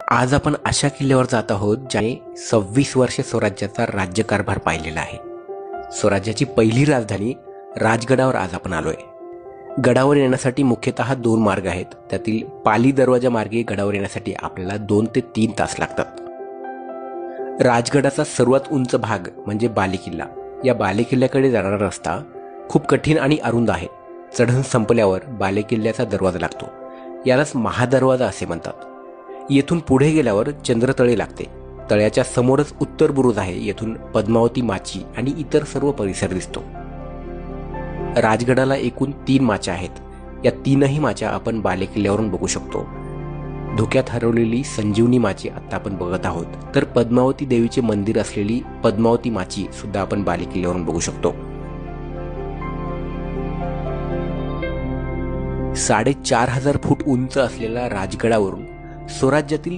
आज आपण अशा किल्ल्यावर जात आहोत ज्याने 26 वर्षे स्वराज्याचा राज्यकारभार पाहिलेला आहे। स्वराज्याची पहिली राजधानी राजगडावर आज आपण आलोय। गडावर येण्यासाठी मुख्यतः 2 मार्ग आहेत। त्यातील पाली दरवाजा मार्गे गडावर येण्यासाठी आपल्याला 2 ते 3 तास लागतात। राजगडाचा सर्वात उंच भाग म्हणजे बालेकिल्ला। या बालेकिल्ल्याकडे जाणारा रस्ता खूप कठीण आणि अरुंद आहे। चढण संपल्यावर बालेकिल्ल्याचा दरवाजा लागतो, यालाच महादरवाजा असे म्हणतात। येथून पुढे गेल्यावर चंद्रतळे लागते। तळ्याच्या समोरच उत्तर बुरुज आहे। येथून पद्मावती माची आणि इतर सर्व परिसर दिसतो। राजगडाला एकूण 3 माच्या आहेत। या 3ही माच्या आपण बालेकिल्ल्यावरून बघू शकतो। धुक्यात हरवलेली संजीवनी माची आता आपण बघत आहोत, तर पद्मावती देवीचे मंदिर असलेली पद्मावती माची सुद्धा आपण बालेकिल्ल्यावरून बघू शकतो। 4500 फूट उंच असलेल्या राजगडावरून स्वराज्यातील